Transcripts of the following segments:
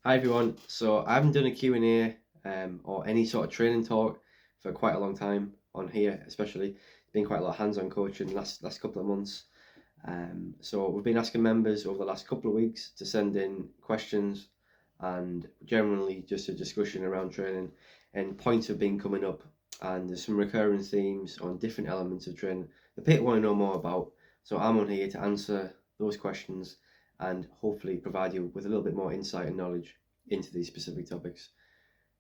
Hi everyone. So I haven't done a Q&A or any sort of training talk for quite a long time on here, especially. It's been quite a lot of hands-on coaching last couple of months. So we've been asking members over the last couple of weeks to send in questions and generally just a discussion around training, and points have been coming up, and there's some recurring themes on different elements of training that people want to know more about. So I'm on here to answer those questions and hopefully provide you with a little bit more insight and knowledge into these specific topics.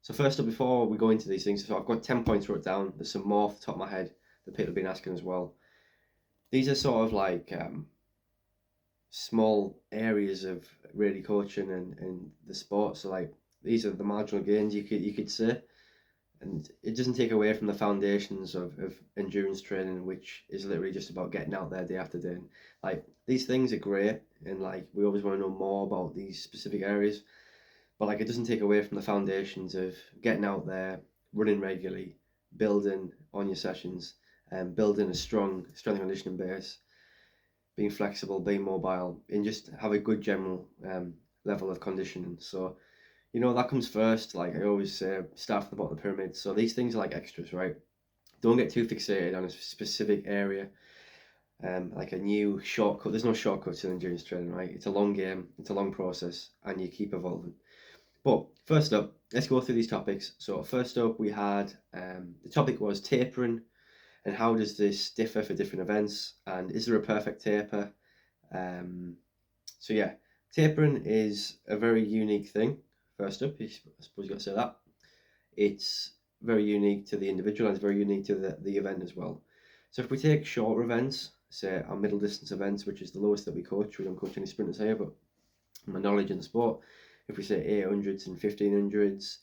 So first up, before we go into these things, so I've got 10 points wrote down. There's some more off the top of my head that people have been asking as well. These are sort of like small areas of really coaching and the sport. So like these are the marginal gains you could say, and it doesn't take away from the foundations of endurance training, which is literally just about getting out there day after day. And, like, these things are great, and like we always want to know more about these specific areas, but like it doesn't take away from the foundations of getting out there, running regularly, building on your sessions, and building a strong strength and conditioning base, being flexible, being mobile, and just have a good general level of conditioning. So that comes first. Like I always say, start from the bottom of the pyramid. So these things are like extras, right? Don't get too fixated on a specific area, like a new shortcut. There's no shortcuts in endurance training, right? It's a long game, it's a long process, and you keep evolving. But first up, let's go through these topics. So first up, we had the topic was tapering, and how does this differ for different events, and is there a perfect taper? Um, so yeah, tapering is a very unique thing. First up, I suppose you got to say that it's very unique to the individual and it's very unique to the event as well. So if we take shorter events, say our middle distance events, which is the lowest that we coach, we don't coach any sprinters here, but my knowledge in the sport, if we say 800s and 1500s,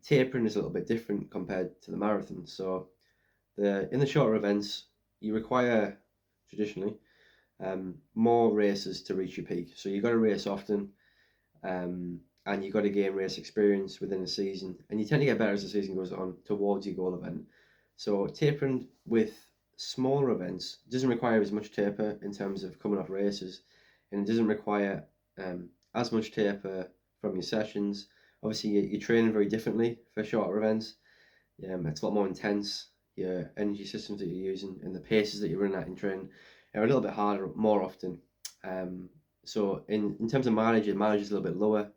tapering is a little bit different compared to the marathon. So in the shorter events, you require traditionally more races to reach your peak. So you've got to race often, and you've got to gain race experience within a season, and you tend to get better as the season goes on towards your goal event. So tapering with smaller events doesn't require as much taper in terms of coming off races, and it doesn't require as much taper from your sessions. Obviously, you're training very differently for shorter events. It's a lot more intense. Your energy systems that you're using and the paces that you're running at in training are a little bit harder more often. So in terms of mileage, your mileage is a little bit lower.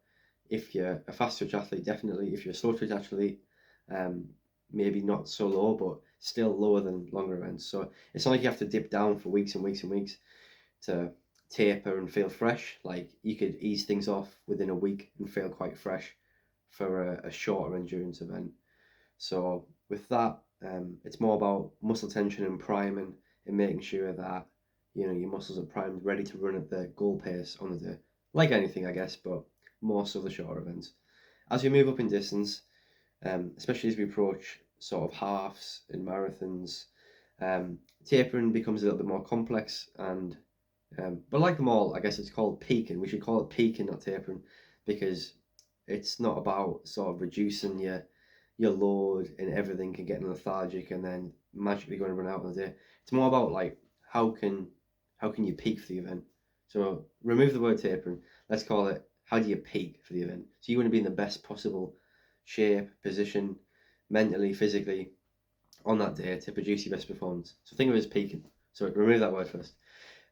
If you're a fast twitch athlete, definitely. If you're a slow twitch athlete, maybe not so low, but still lower than longer events. So it's not like you have to dip down for weeks and weeks and weeks to taper and feel fresh. Like you could ease things off within a week and feel quite fresh for a shorter endurance event. So with that, it's more about muscle tension and priming and making sure that your muscles are primed, ready to run at the goal pace on the day. Like anything, I guess, but more so the shorter events. As we move up in distance, especially as we approach sort of halves and marathons, tapering becomes a little bit more complex. And but like them all, I guess it's called peaking. We should call it peaking, not tapering, because it's not about sort of reducing your load and everything can get lethargic and then magically going to run out of the day. It's more about like how can you peak for the event. So remove the word tapering. Let's call it how do you peak for the event. So you want to be in the best possible shape, position, mentally, physically on that day to produce your best performance. So think of it as peaking. So remove that word first.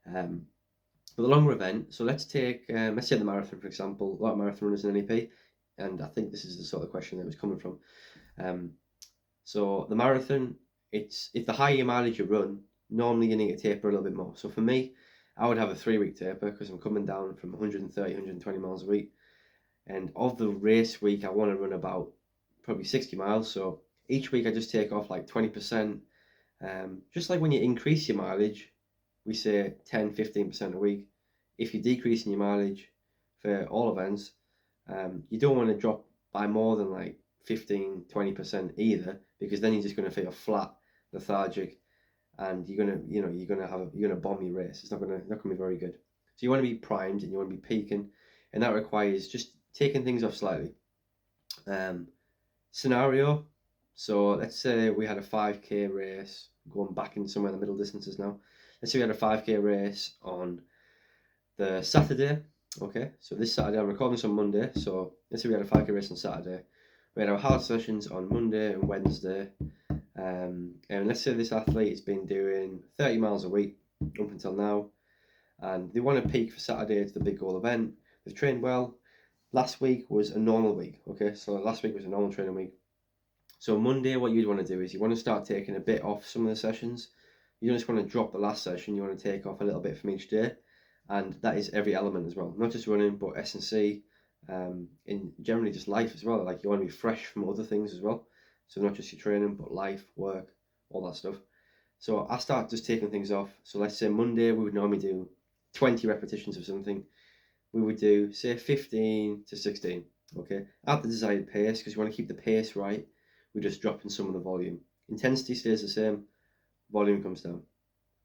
For the longer event, so let's take the marathon for example. A lot of marathon runners in NEP, and I think this is the sort of question that was coming from. So the marathon, it's if the higher your mileage you run, normally you need to taper a little bit more. So for me, I would have a 3 week taper because I'm coming down from 130, 120 miles a week. And of the race week, I want to run about probably 60 miles. So each week I just take off like 20%. Just like when you increase your mileage, we say 10, 15% a week. If you're decreasing your mileage for all events, you don't want to drop by more than like 15, 20% either, because then you're just going to feel flat, lethargic, and you're gonna bomb your race. It's not gonna be very good. So you want to be primed and you want to be peaking, and that requires just taking things off slightly. Scenario. So let's say we had a 5k race, going back into somewhere in the middle distances now. Let's say we had a 5k race on the Saturday, Okay, so this Saturday, I'm recording this on Monday, so let's say we had a 5K race on Saturday. We had our hard sessions on Monday and Wednesday. And let's say this athlete has been doing 30 miles a week up until now, and they want to peak for Saturday to the big goal event. They've trained well. Last week was a normal week, okay? So last week was a normal training week. So Monday, what you'd want to do is you want to start taking a bit off some of the sessions. You don't just want to drop the last session, you want to take off a little bit from each day. And that is every element as well, not just running, but S&C, in generally just life as well. Like you want to be fresh from other things as well. So not just your training, but life, work, all that stuff. So I start just taking things off. So let's say Monday, we would normally do 20 repetitions of something. We would do, say, 15 to 16, okay? At the desired pace, because you want to keep the pace right, we're just dropping some of the volume. Intensity stays the same, volume comes down.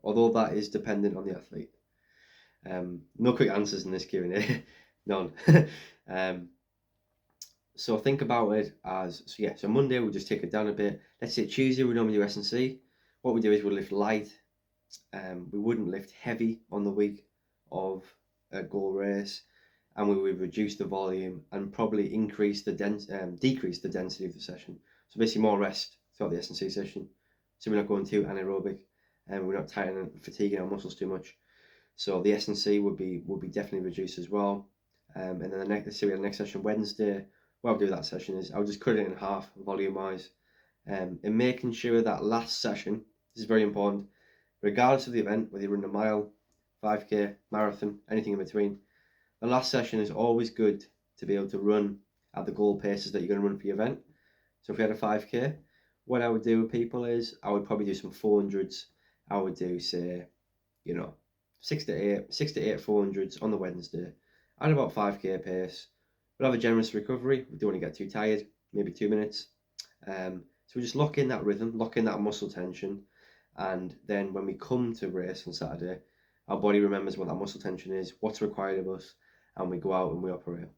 Although that is dependent on the athlete. No quick answers in this Q&A, none. So think about it as, so Monday we'll just take it down a bit. Let's say Tuesday we normally do S&C. What we do is we'll lift light. We wouldn't lift heavy on the week of a goal race, and we would reduce the volume and probably decrease the density of the session. So basically more rest throughout the S&C session. So we're not going too anaerobic, and we're not tightening and fatiguing our muscles too much. So the S&C would be definitely reduced as well. And then let's say we have the next session Wednesday. What I'll do that session is I'll just cut it in half volume wise, and making sure that last session, this is very important, regardless of the event, whether you run a mile, 5K, marathon, anything in between, the last session is always good to be able to run at the goal paces that you're going to run for your event. So if we had a 5K, what I would do with people is I would probably do some 400s. I would do, say, 6 to 8 400s on the Wednesday at about 5K pace. We'll have a generous recovery. We don't want to get too tired, maybe 2 minutes. So we just lock in that rhythm, lock in that muscle tension, and then when we come to race on Saturday, our body remembers what that muscle tension is, what's required of us, and we go out and we operate.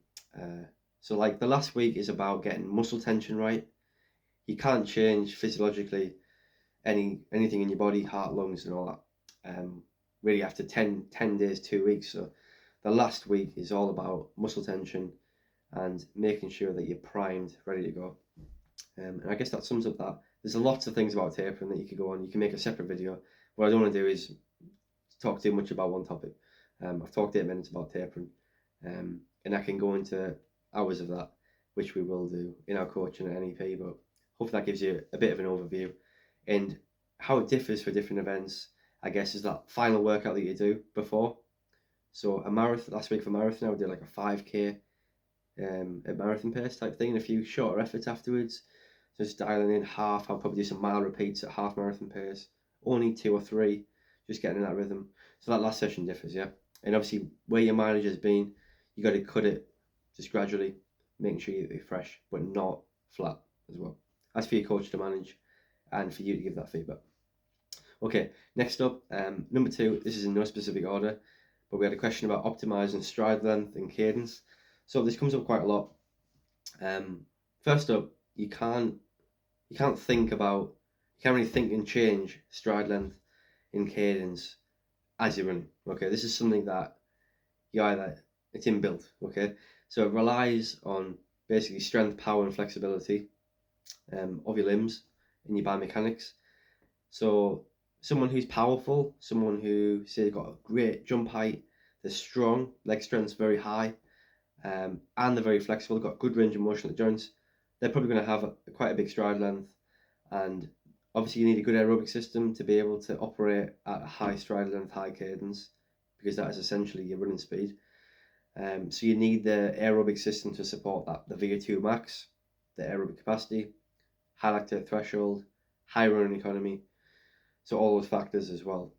So like the last week is about getting muscle tension right. You can't change physiologically anything in your body, heart, lungs, and all that. Really after 10 days, 2 weeks. So the last week is all about muscle tension and making sure that you're primed, ready to go. And I guess that sums up that. There's lots of things about tapering that you could go on. You can make a separate video. What I don't want to do is talk too much about one topic. I've talked 8 minutes about tapering, and I can go into hours of that, which we will do in our coaching at NEP, but hopefully that gives you a bit of an overview. And how it differs for different events, I guess, is that final workout that you do before. So a marathon, last week for marathon, I would do like a 5K at marathon pace type thing, and a few shorter efforts afterwards. So just dialing in half, I'll probably do some mile repeats at half marathon pace, only 2 or 3, just getting in that rhythm. So that last session differs, yeah. And obviously where your mileage has been, you got to cut it just gradually, making sure you're fresh, but not flat as well. That's for your coach to manage and for you to give that feedback. Okay, next up, number 2, this is in no specific order, but we had a question about optimizing stride length and cadence. So this comes up quite a lot. First up, you can't really think and change stride length in cadence as you're running. Okay, this is something that it's inbuilt. Okay, so it relies on basically strength, power, and flexibility of your limbs and your biomechanics. So someone who's powerful, someone who say they've got a great jump height, they're strong, leg strength's very high, and they're very flexible, they've got good range of motion at the joints, they're probably going to have quite a big stride length. And obviously you need a good aerobic system to be able to operate at a high stride length, high cadence, because that is essentially your running speed. So you need the aerobic system to support that, the VO2 max, the aerobic capacity, high lactate threshold, high running economy. So all those factors as well.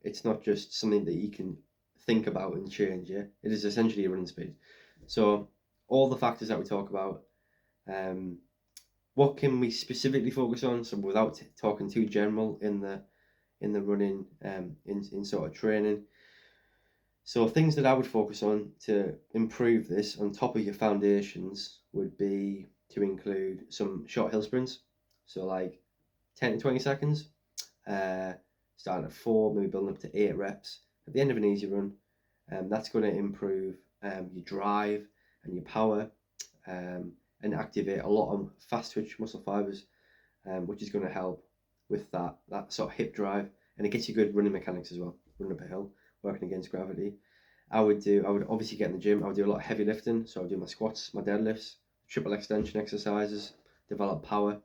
It's not just something that you can think about and change, yeah? It is essentially your running speed. So all the factors that we talk about, what can we specifically focus on? So without talking too general in the running, in sort of training. So things that I would focus on to improve this on top of your foundations would be to include some short hill sprints. So like 10 to 20 seconds, starting at 4, maybe building up to 8 reps at the end of an easy run. That's going to improve your drive and your power, and activate a lot of fast twitch muscle fibers, which is going to help with that sort of hip drive, and it gets you good running mechanics as well. Running up a hill, working against gravity. I would obviously get in the gym. I would do a lot of heavy lifting, so I would do my squats, my deadlifts, triple extension exercises, develop power.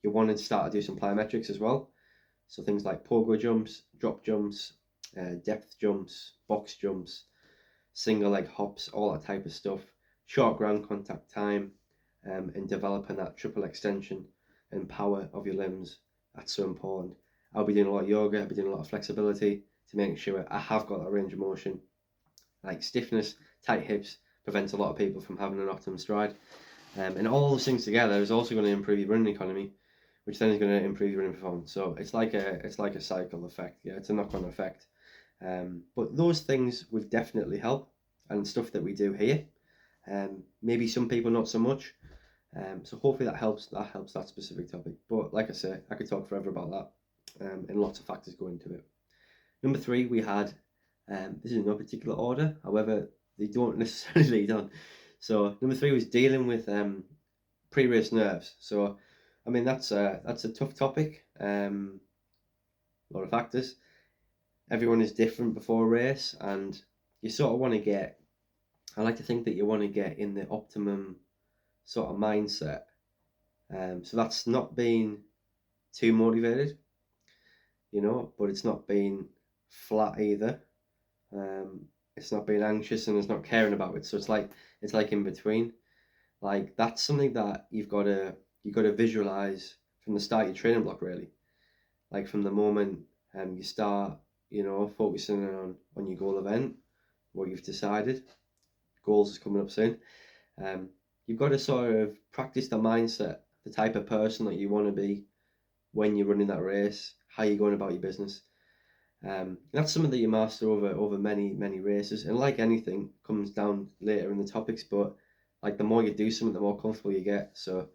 You want to start to do some plyometrics as well, so things like pogo jumps, drop jumps, depth jumps, box jumps, single leg hops, all that type of stuff. Short ground contact time, and developing that triple extension and power of your limbs. That's so important. I'll be doing a lot of yoga. I'll be doing a lot of flexibility to make sure I have got that range of motion. Like stiffness, tight hips prevents a lot of people from having an optimum stride. And all those things together is also going to improve your running economy, which then is going to improve your running performance. So it's like a cycle effect. Yeah, it's a knock-on effect. But those things would definitely help, and stuff that we do here. Maybe some people not so much. So hopefully that helps that specific topic. But like I say, I could talk forever about that, and lots of factors go into it. Number 3, we had, this is in no particular order, however, they don't necessarily lead on. So number 3 was dealing with pre-race nerves. So, I mean, that's a tough topic. A lot of factors. Everyone is different before a race, and you sort of want to get, I like to think that you want to get in the optimum sort of mindset. So that's not being too motivated, but it's not being flat either. It's not being anxious, and it's not caring about it. So it's like in between. Like that's something that you've got to visualize from the start of your training block, really. Like from the moment you start, focusing on your goal event, what you've decided. Goals is coming up soon. You've got to sort of practice the mindset, the type of person that you want to be when you're running that race, how you're going about your business. That's something that you master over many races, and like anything, comes down later in the topics. But like the more you do something, the more comfortable you get. So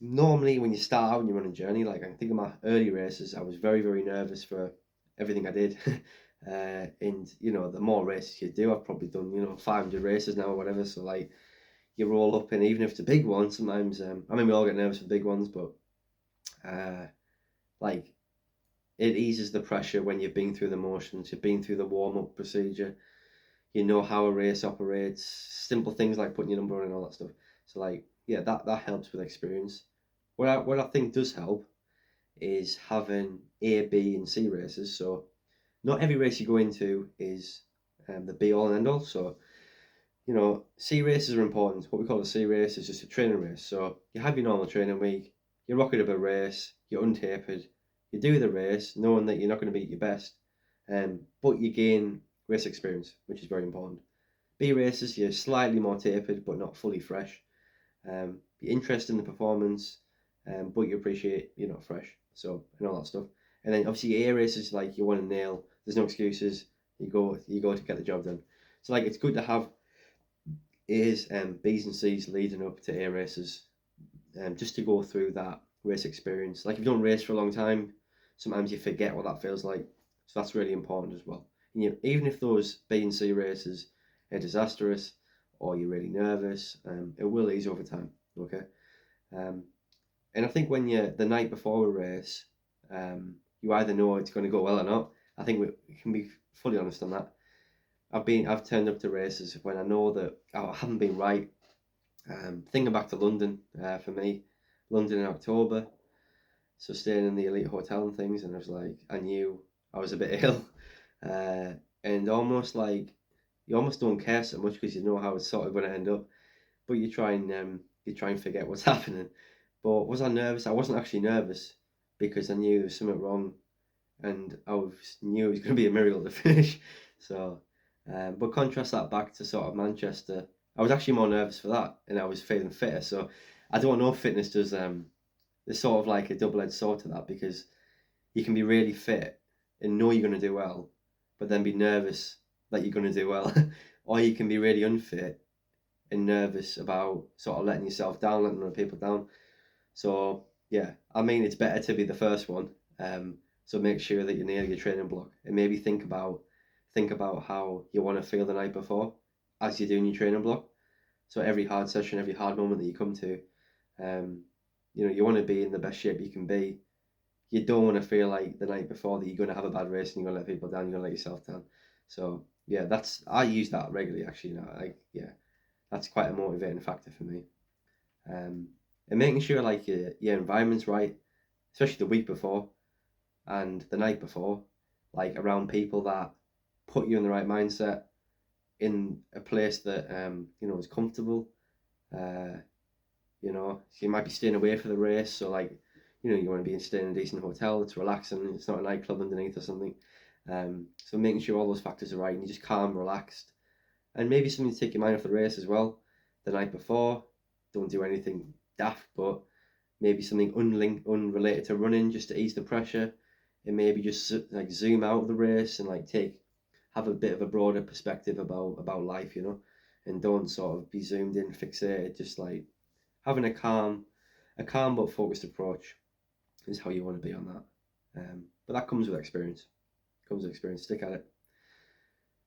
normally when you start out and you're on a journey, like I think of my early races, I was very nervous for everything I did. And the more races you do, I've probably done 500 races now or whatever. So like you roll up, and even if it's a big one, sometimes we all get nervous for big ones, but like it eases the pressure when you've been through the motions, you've been through the warm-up procedure, you know how a race operates, simple things like putting your number on and all that stuff. So like, yeah, that helps with experience. What I think does help is having A, B, and C races. So not every race you go into is the be all and end all. So C races are important. What we call a C race is just a training race. So you have your normal training week, you rock it up a race, you're untapered, you do the race knowing that you're not going to beat your best, but you gain race experience, which is very important. B races, you're slightly more tapered but not fully fresh. You're interested in the performance, but you appreciate you're not fresh. So, and all that stuff. And then obviously A races, like you want to nail, there's no excuses, you go to get the job done. So like it's good to have A's, B's and C's leading up to A races, just to go through that race experience. Like if you don't race for a long time, sometimes you forget what that feels like. So that's really important as well. And even if those B and C races are disastrous or you're really nervous, it will ease over time. Okay. And I think when you're the night before a race, you either know it's going to go well or not. I think we can be fully honest on that. I've turned up to races when I know that I haven't been right. Thinking back to London, for me, London in October, so staying in the elite hotel and things, and I knew I was a bit ill, and almost like you almost don't care so much because you know how it's sort of going to end up, but you try and forget what's happening. But was I nervous? I wasn't actually nervous because I knew there was something wrong, and knew it was going to be a miracle to finish. So, but contrast that back to sort of Manchester. I was actually more nervous for that, and I was feeling fitter. So, I don't know if fitness does. There's sort of like a double-edged sword to that, because you can be really fit and know you're going to do well, but then be nervous that you're going to do well, or you can be really unfit and nervous about sort of letting yourself down, letting other people down. So yeah, it's better to be the first one. So make sure that you nail your training block, and maybe think about how you want to feel the night before. as you're doing your training block. So every hard session, every hard moment that you come to, you want to be in the best shape you can be. You don't want to feel like the night before that you're going to have a bad race and you're going to let people down, you're going to let yourself down. So yeah, I use that regularly actually now. That's quite a motivating factor for me. And making sure like your environment's right, especially the week before and the night before, like around people that put you in the right mindset, in a place that is comfortable. Uh, so you might be staying away for the race, so like you want to be staying in a decent hotel that's relaxing, it's not a nightclub underneath or something. So making sure all those factors are right and you're just calm, relaxed, and maybe something to take your mind off the race as well. The night before, don't do anything daft, but maybe something unrelated to running, just to ease the pressure, and maybe just like zoom out of the race and like have a bit of a broader perspective about life, and don't sort of be zoomed in, fixated. Just like having a calm but focused approach is how you want to be on that. But that comes with experience. Stick at it.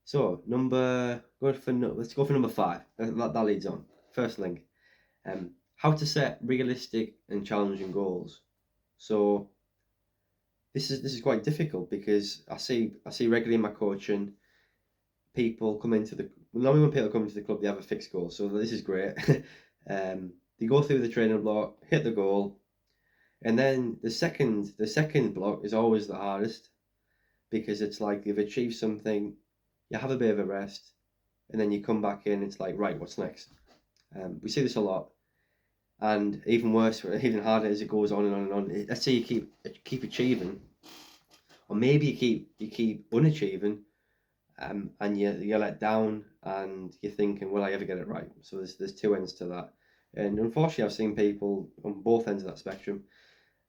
So let's go for number 5. That leads on. First link. How to set realistic and challenging goals. So this is quite difficult because I see regularly in my coaching people come into normally when people come into the club they have a fixed goal. So this is great. They go through the training block, hit the goal, and then the second block is always the hardest because it's like they've achieved something, you have a bit of a rest, and then you come back in. It's like, right, what's next? We see this a lot, and even worse, even harder as it goes on and on and on. Let's say you keep achieving, or maybe you keep unachieving, and you're let down, and you're thinking, will I ever get it right? So there's two ends to that, and unfortunately, I've seen people on both ends of that spectrum,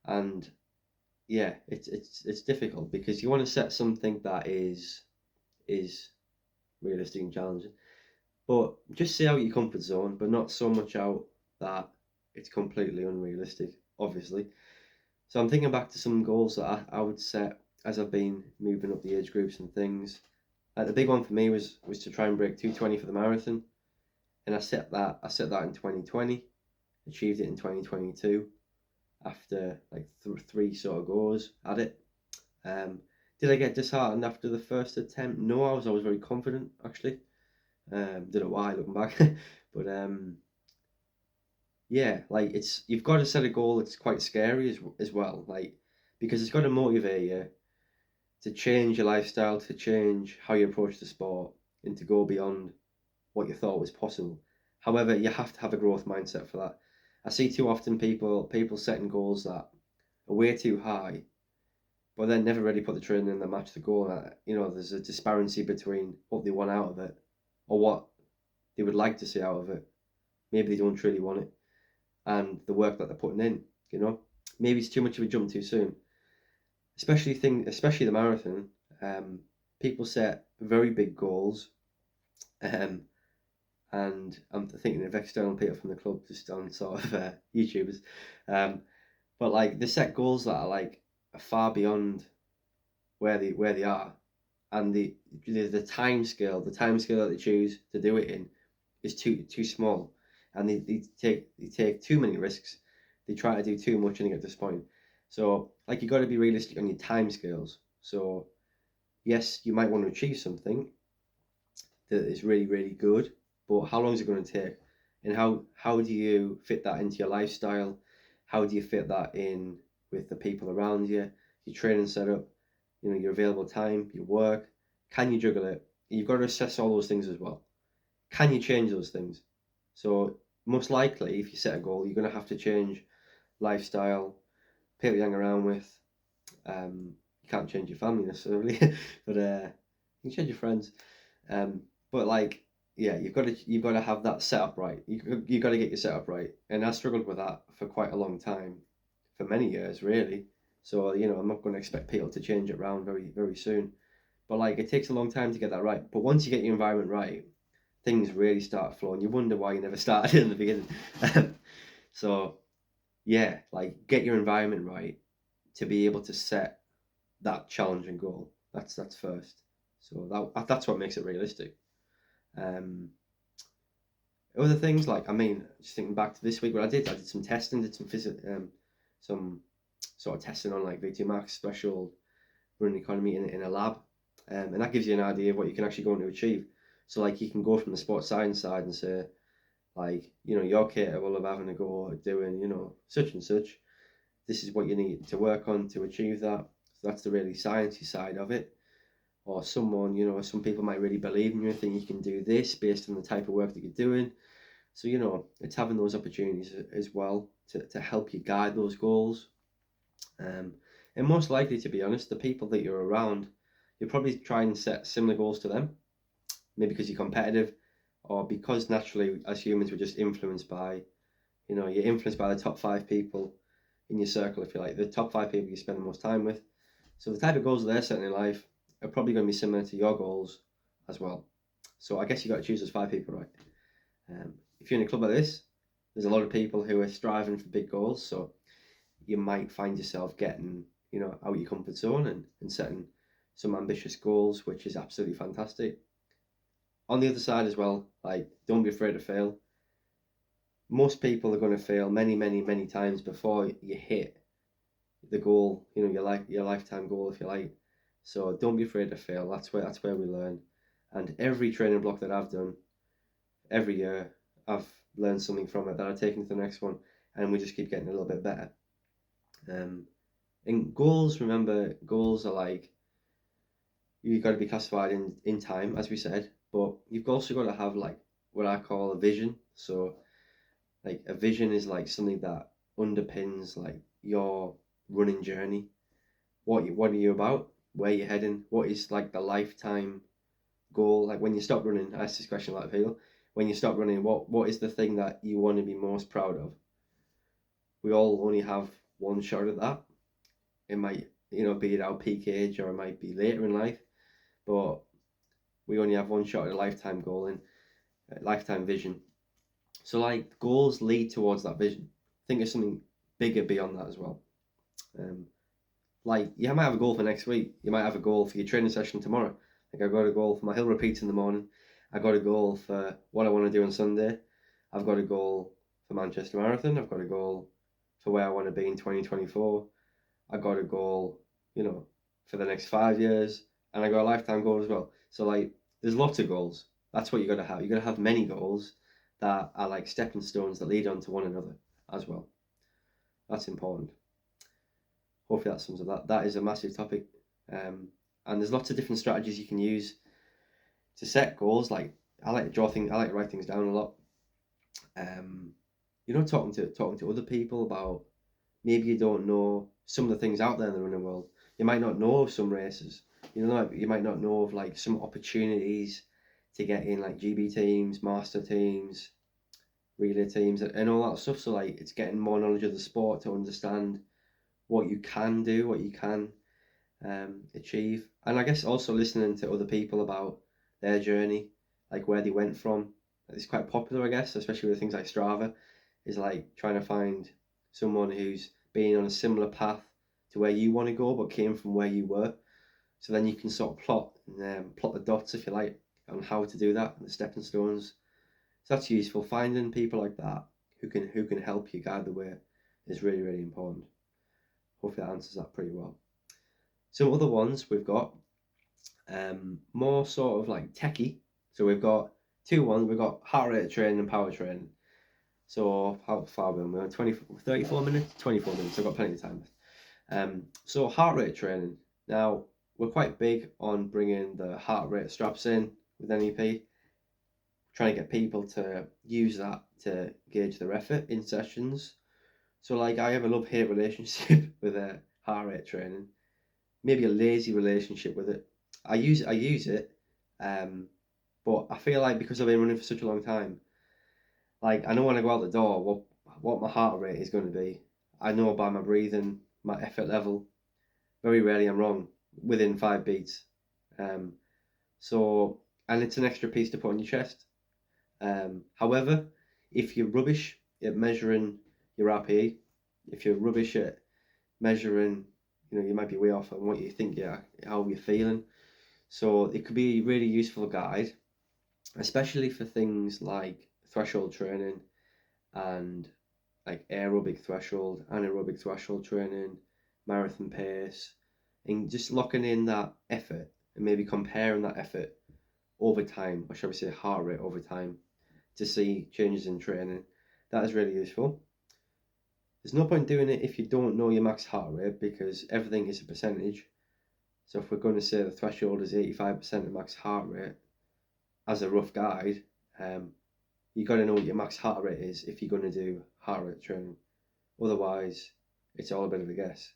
and yeah, it's difficult because you want to set something that is realistic and challenging, but just stay out of your comfort zone, but not so much out that it's completely unrealistic, obviously. So I'm thinking back to some goals that I would set as I've been moving up the age groups and things. The big one for me was to try and break 2:20 for the marathon, and I set that in 2020, achieved it in 2022 after like three sort of goes at it. Did I get disheartened after the first attempt? No, I was always very confident actually. Don't know why looking back, but yeah, like you've got to set a goal that's quite scary as well, like because it's got to motivate you to change your lifestyle, to change how you approach the sport, and to go beyond what you thought was possible. However, you have to have a growth mindset for that. I see too often people setting goals that are way too high, but then never really put the training in that match the goal. There's a disparity between what they want out of it or what they would like to see out of it. Maybe they don't truly want it, and the work that they're putting in. Maybe it's too much of a jump too soon. Especially the marathon. People set very big goals, and I'm thinking of external people from the club, just on sort of YouTubers, but like they set goals that are like far beyond where they are, and the time scale that they choose to do it in is too small, and they take too many risks. They try to do too much and they get disappointed. So like you got to be realistic on your time scales. So yes, you might want to achieve something that is really really good, but how long is it going to take, and how do you fit that into your lifestyle? How do you fit that in with the people around you, your training setup, your available time, your work? Can you juggle it? You've got to assess all those things as well. Can you change those things? So most likely, if you set a goal, you're going to have to change lifestyle, people you hang around with. You can't change your family necessarily, but you can change your friends. But like, yeah, you've got to have that setup right. You got to get your setup right, and I struggled with that for quite a long time, for many years really. So I'm not going to expect people to change it around very very soon, but like it takes a long time to get that right. But once you get your environment right, things really start flowing. You wonder why you never started in the beginning. So yeah, like get your environment right to be able to set that challenging goal. That's first. So that's what makes it realistic. Other things like, I mean, just thinking back to this week, what I did some testing, did some sort of testing on like V2 Max threshold running economy in a lab, and that gives you an idea of what you can actually go on to achieve. So like you can go from the sports science side and say, like, you know, you're capable of having a go at doing, you know, such and such. This is what you need to work on to achieve that. So that's the really sciencey side of it. Or someone, you know, some people might really believe in you and think you can do this based on the type of work that you're doing. So, you know, it's having those opportunities as well to help you guide those goals. And most likely, to be honest, the people that you're around, you'll probably try and set similar goals to them, maybe because you're competitive or because naturally as humans we're just influenced by, you know, you're influenced by the top 5 people in your circle, if you like, the top 5 people you spend the most time with. So the type of goals that they're setting in life are probably going to be similar to your goals as well. So I guess you got to choose those 5 people, right? If you're in a club like this, there's a lot of people who are striving for big goals. So you might find yourself getting, you know, out of your comfort zone and setting some ambitious goals, which is absolutely fantastic. On the other side as well, like, don't be afraid to fail. Most people are going to fail many, many, many times before you hit the goal, you know, your lifetime goal, if you like. So don't be afraid to fail. That's where we learn. And every training block that I've done, every year, I've learned something from it that I take into the next one, and we just keep getting a little bit better. And goals, remember, goals are like, you've got to be classified in time, as we said, but you've also got to have like what I call a vision. So like a vision is like something that underpins like your running journey. What are you about? Where you're heading? What is like the lifetime goal? Like when you stop running, I ask this question a lot of people. When you stop running, what is the thing that you want to be most proud of? We all only have one shot at that. It might, you know, be at our peak age or it might be later in life, but we only have one shot at a lifetime goal and lifetime vision. So like goals lead towards that vision. Think of something bigger beyond that as well. Um, like you might have a goal for next week. You might have a goal for your training session tomorrow. Like I've got a goal for my hill repeats in the morning. I've got a goal for what I want to do on Sunday. I've got a goal for Manchester Marathon. I've got a goal for where I want to be in 2024. I've got a goal, you know, for the next 5 years, and I got a lifetime goal as well. So like, there's lots of goals. That's what you got to have. You got to have many goals that are like stepping stones that lead on to one another as well. That's important. Hopefully that sums up that. That is a massive topic, and there's lots of different strategies you can use to set goals. Like I like to draw things. I like to write things down a lot. You know, talking to other people about, maybe you don't know some of the things out there in the running world. You might not know of some races. You know, you might not know of like some opportunities to get in like GB teams, master teams, relay teams, and all that stuff. So like, it's getting more knowledge of the sport to understand what you can do, what you can achieve, and I guess also listening to other people about their journey, like where they went from. It's quite popular, I guess, especially with things like Strava, is like trying to find someone who's been on a similar path to where you want to go, but came from where you were. So then you can sort of plot the dots, if you like, on how to do that, and the stepping stones. So that's useful. Finding people like that who can help you guide the way is really, really important. Hopefully that answers that pretty well. Some other ones we've got, more sort of like techie. So we've got two ones. We've got heart rate training and power training. So how far are we on? We're on 34 minutes? 24 minutes. I've got plenty of time. So heart rate training. Now, we're quite big on bringing the heart rate straps in with NEP, trying to get people to use that to gauge their effort in sessions. So like, I have a love-hate relationship with heart rate training, maybe a lazy relationship with it. I use it, but I feel like because I've been running for such a long time, like I know when I go out the door what my heart rate is going to be. I know by my breathing, my effort level. Very rarely I'm wrong within 5 beats. So, and it's an extra piece to put on your chest. However, if you're rubbish at measuring your RPE, if you're rubbish at measuring, you know, you might be way off on what you think, how you're feeling. So it could be a really useful guide, especially for things like threshold training and like aerobic threshold, anaerobic threshold training, marathon pace, and just locking in that effort and maybe comparing that effort over time, or shall we say heart rate over time, to see changes in training. That is really useful. There's no point doing it if you don't know your max heart rate, because everything is a percentage. So if we're going to say the threshold is 85% of max heart rate, as a rough guide, you got to know what your max heart rate is if you're going to do heart rate training. Otherwise, it's all a bit of a guess.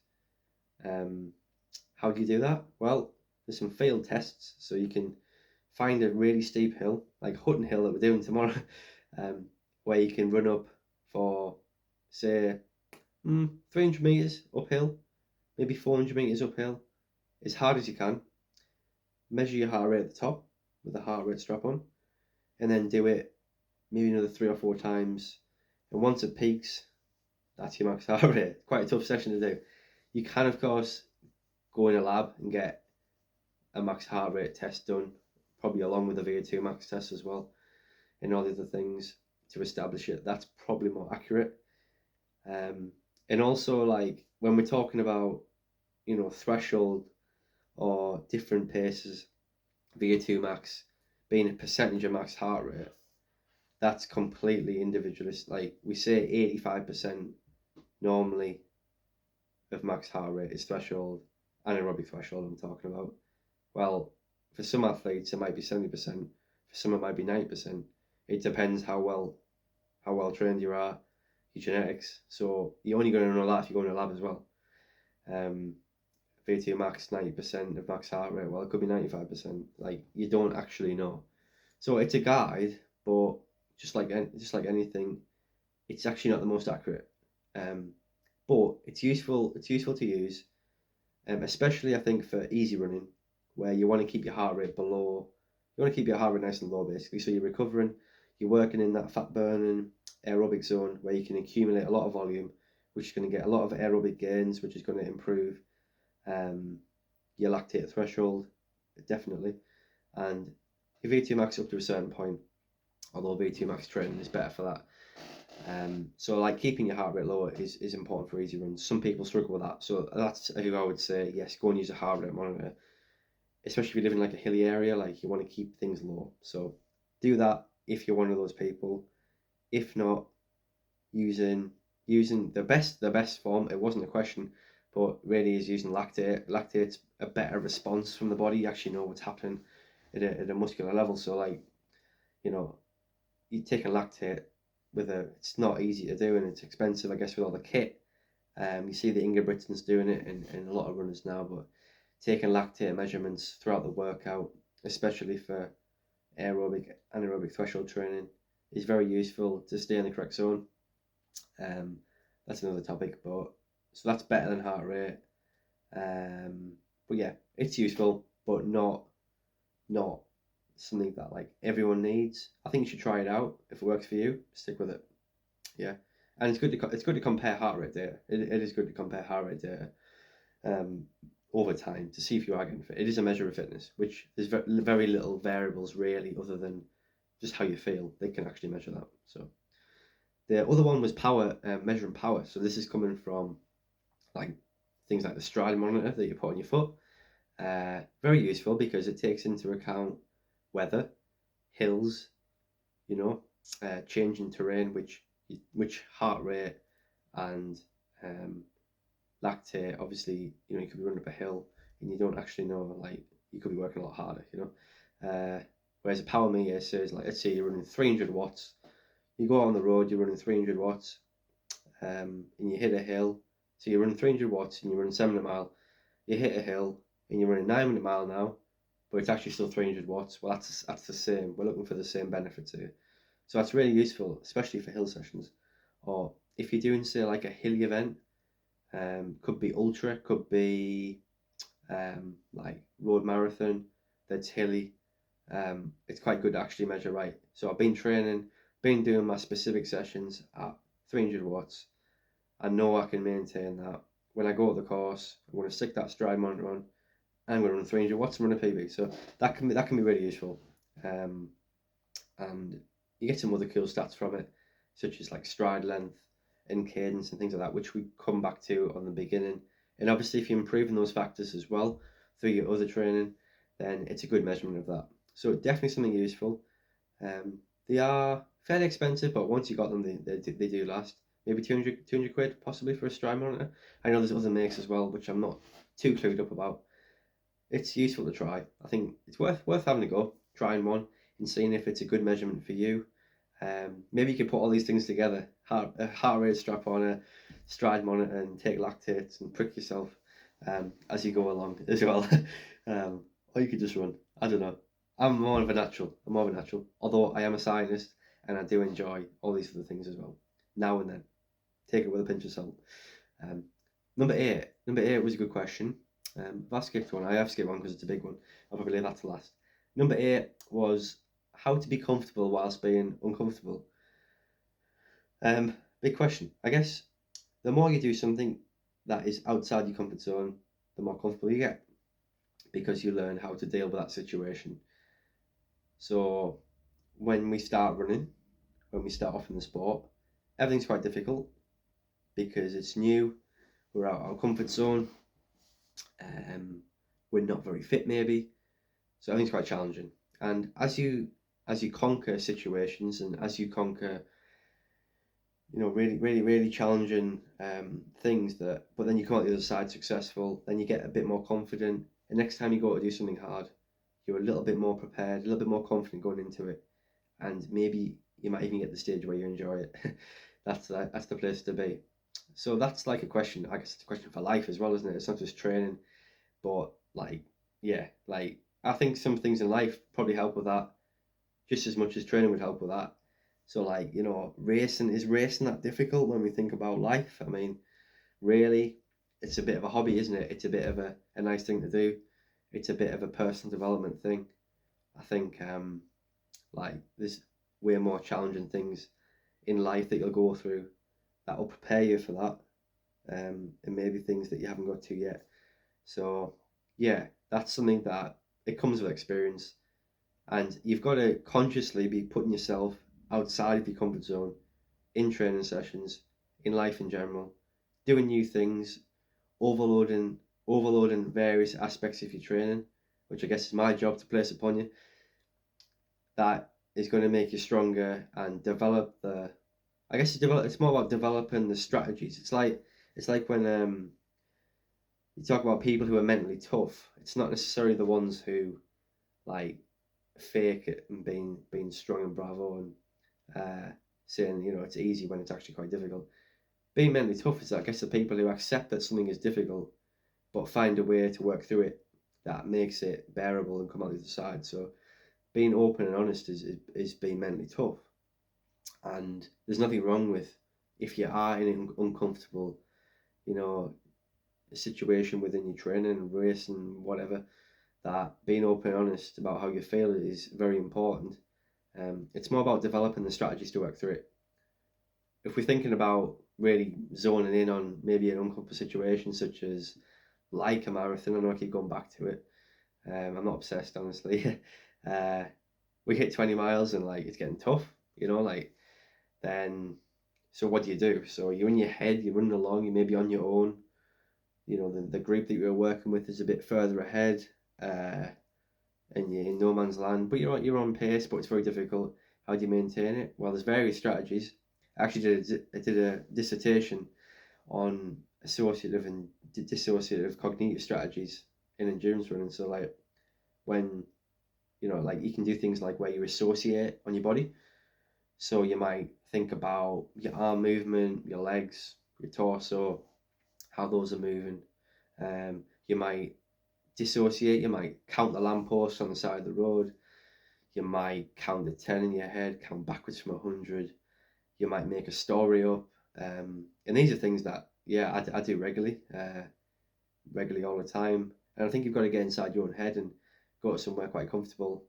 How do you do that? Well, there's some field tests, so you can find a really steep hill, like Hutton Hill that we're doing tomorrow, where you can run up for, say, 300 meters uphill, maybe 400 meters uphill, as hard as you can. Measure your heart rate at the top with a heart rate strap on, and then do it maybe another 3 or 4 times. And once it peaks, that's your max heart rate. Quite a tough session to do. You can, of course, go in a lab and get a max heart rate test done, probably along with a VO2 max test as well, and all the other things to establish it. That's probably more accurate. And also, like, when we're talking about, threshold or different paces, VO2 max being a percentage of max heart rate, that's completely individualist. Like, we say 85% normally of max heart rate is threshold, anaerobic threshold I'm talking about. Well, for some athletes it might be 70%, for some it might be 90%. It depends how well trained you are, your genetics. So you're only going to know that if you go in a lab as well. VO2 max 90% of max heart rate, well, it could be 95%. Like, you don't actually know. So it's a guide, but just like anything, it's actually not the most accurate. But it's useful to use, especially I think for easy running, where you want to keep your heart rate below. You want to keep your heart rate nice and low, basically. So you're recovering, you're working in that fat burning aerobic zone where you can accumulate a lot of volume, which is going to get a lot of aerobic gains, which is going to improve your lactate threshold, definitely. And your VO2 max up to a certain point, although VO2 max training is better for that. So like keeping your heart rate lower is important for easy runs. Some people struggle with that, so that's who I would say, yes, go and use a heart rate monitor, especially if you live in like a hilly area. Like, you want to keep things low, so do that if you're one of those people. If not, using the best form, it wasn't a question, but really is using lactate. Lactate's a better response from the body. You actually know what's happening at a muscular level. So, like, you take a lactate it's not easy to do, and it's expensive, I guess, with all the kit. You see the Inga Britons doing it and a lot of runners now, but taking lactate measurements throughout the workout, especially for aerobic, anaerobic threshold training, is very useful to stay in the correct zone. That's another topic, but so that's better than heart rate. But yeah, it's useful, but not something that like everyone needs. I think you should try it out. If it works for you, stick with it. Yeah, and it's good to compare heart rate data. It is good to compare heart rate data over time to see if you are getting fit. It is a measure of fitness, which there's very little variables really, other than just how you feel. They can actually measure that. So the other one was power, measuring power. So this is coming from like things like the stride monitor that you put on your foot. Very useful because it takes into account weather, hills, changing terrain, which heart rate and lactate. Obviously, you could be running up a hill and you don't actually know, like, you could be working a lot harder, whereas a power meter says, like, let's say you're running 300 watts, you go out on the road, you're running 300 watts, and you hit a hill, so you're running 300 watts and you're running 700 mile, you hit a hill and you're running 900 mile now, but it's actually still 300 watts. Well, that's the same. We're looking for the same benefits here. So that's really useful, especially for hill sessions. Or if you're doing, say, like a hilly event, could be ultra, could be like road marathon that's hilly. It's quite good to actually measure, right? So I've been doing my specific sessions at 300 watts. I know I can maintain that. When I go to the course, I'm going to stick that stride monitor on. I'm going to run 300 watts and run a PB. So that can be really useful. And you get some other cool stats from it, such as like stride length and cadence and things like that, which we come back to on the beginning. And obviously, if you're improving those factors as well through your other training, then it's a good measurement of that. So definitely something useful. They are fairly expensive, but once you got them, they do last. Maybe 200 quid possibly for a stride monitor. I know there's other makes as well, which I'm not too clued up about. It's useful to try. I think it's worth having a go, trying one and seeing if it's a good measurement for you. Maybe you could put all these things together: a heart rate strap on, a stride monitor, and take lactates and prick yourself as you go along as well. Or you could just run. I don't know. I'm more of a natural. Although I am a scientist and I do enjoy all these other things as well. Now and then, take it with a pinch of salt. Um, number eight. Number eight was a good question. If I skipped one, I have skipped one because it's a big one. I'll probably leave that to last. Number eight was how to be comfortable whilst being uncomfortable. Big question. I guess the more you do something that is outside your comfort zone, the more comfortable you get because you learn how to deal with that situation. So when we start running, when we start off in the sport, everything's quite difficult because it's new. We're out of our comfort zone. We're not very fit, maybe. So everything's quite challenging. And as you conquer situations and as you conquer, really challenging things but then you come out the other side successful, then you get a bit more confident. And next time you go to do something hard, you're a little bit more prepared, a little bit more confident going into it, and maybe you might even get the stage where you enjoy it. That's the place to be. So that's like a question. I guess it's a question for life as well, isn't it? It's not just training, but I think some things in life probably help with that, just as much as training would help with that. So racing that difficult when we think about life? I mean, really, it's a bit of a hobby, isn't it? It's a bit of a nice thing to do. It's a bit of a personal development thing. I think there's way more challenging things in life that you'll go through that will prepare you for that, and maybe things that you haven't got to yet. So yeah, that's something that it comes with experience, and you've got to consciously be putting yourself outside of your comfort zone in training sessions, in life in general, doing new things, overloading various aspects of your training, which I guess is my job to place upon you. That is going to make you stronger and develop the. I guess it's more about developing the strategies. It's like when you talk about people who are mentally tough. It's not necessarily the ones who like fake it and being strong and bravo and saying it's easy when it's actually quite difficult. Being mentally tough is, I guess, the people who accept that something is difficult but find a way to work through it that makes it bearable and come out the other side. So being open and honest is being mentally tough. And there's nothing wrong with, if you are in an uncomfortable, situation within your training, race and whatever, that being open and honest about how you feel is very important. It's more about developing the strategies to work through it. If we're thinking about really zoning in on maybe an uncomfortable situation, such as like a marathon, I know I keep going back to it. I'm not obsessed, honestly. We hit 20 miles and it's getting tough, then so what do you do? So you're in your head, you're running along, you may be on your own. The group that you're working with is a bit further ahead, and you're in no man's land, but you're on pace, but it's very difficult. How do you maintain it? Well, there's various strategies. I actually did a dissertation on associative and dissociative cognitive strategies in endurance running. So when you can do things like where you associate on your body. So you might think about your arm movement, your legs, your torso, how those are moving. You might dissociate, you might count the lampposts on the side of the road. You might count to 10 in your head, count backwards from 100. You might make a story up. And these are things that, I do regularly all the time. And I think you've got to get inside your own head and go to somewhere quite comfortable.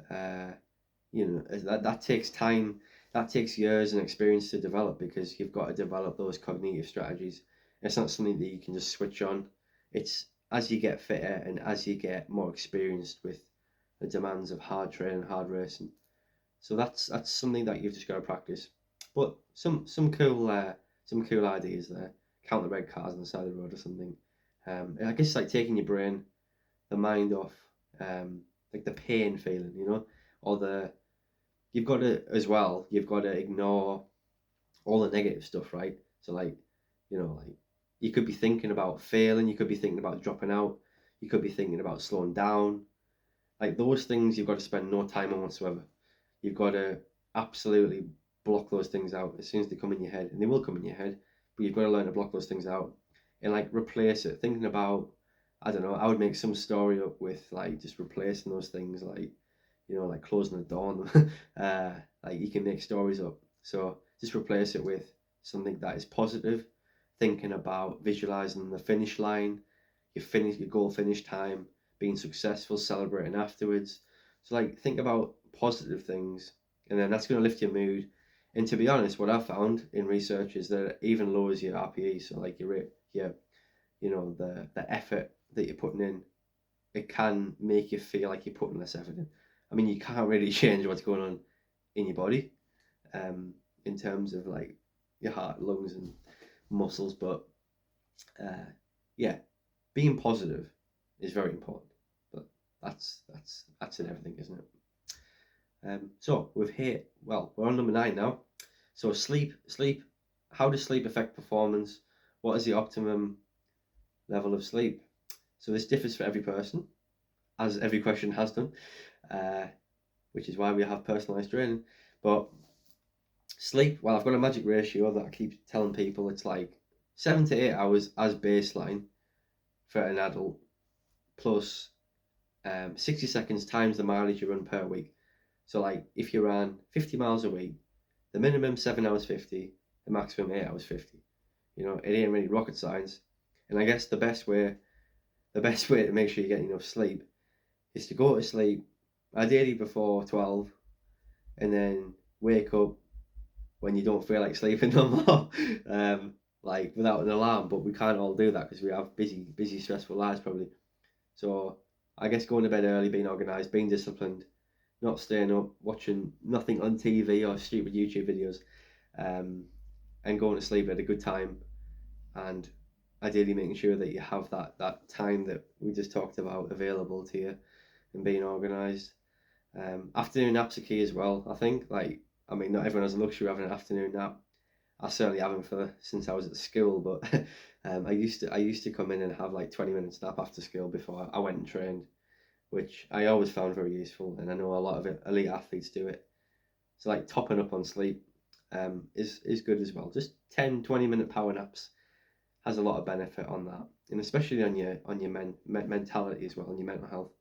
That takes time. That takes years and experience to develop, because you've got to develop those cognitive strategies. It's not something that you can just switch on. It's as you get fitter and as you get more experienced with the demands of hard training, hard racing. So that's something that you've just got to practice. But some cool ideas there. Count the red cars on the side of the road or something. I guess like taking your brain, the mind off, like the pain feeling, or you've got to as well. You've got to ignore all the negative stuff, right? So like, like you could be thinking about failing, you could be thinking about dropping out, you could be thinking about slowing down. Like those things, you've got to spend no time on whatsoever. You've got to absolutely block those things out as soon as they come in your head, and they will come in your head. But you've got to learn to block those things out and like replace it. Thinking about, I don't know, I would make some story up with like just replacing those things, like like closing the door. Like you can make stories up. So just replace it with something that is positive. Thinking about visualizing the finish line, your goal finish time, being successful, celebrating afterwards. So like think about positive things, and then that's going to lift your mood. And to be honest, what I found in research is that it even lowers your RPE. So like your the effort that you're putting in, it can make you feel like you're putting less effort in. I mean, you can't really change what's going on in your body, in terms of like your heart, lungs, and muscles, but yeah, being positive is very important. But that's in everything, isn't it? So we've hit, well, we're on number 9 now. So sleep. How does sleep affect performance? What is the optimum level of sleep? So this differs for every person, as every question has done, which is why we have personalized training. But sleep, well, I've got a magic ratio that I keep telling people. It's like 7 to 8 hours as baseline for an adult, plus 60 seconds times the mileage you run per week. So like if you ran 50 miles a week, the minimum 7 hours 50, the maximum 8 hours 50. It ain't really rocket science. And I guess the best way to make sure you get enough sleep is to go to sleep ideally before 12, and then wake up when you don't feel like sleeping no more, like without an alarm. But we can't all do that because we have busy, stressful lives probably. So I guess going to bed early, being organised, being disciplined, not staying up, watching nothing on TV or stupid YouTube videos, and going to sleep at a good time, and ideally making sure that you have that time that we just talked about available to you, and being organised. Afternoon naps are key as well, I think. Like, I mean, not everyone has the luxury of having an afternoon nap. I certainly haven't since I was at school, but I used to come in and have like 20 minutes nap after school before I went and trained, which I always found very useful, and I know a lot of elite athletes do it. So like topping up on sleep is good as well. Just 10-20 minute power naps has a lot of benefit on that, and especially on your mentality as well, on your mental health.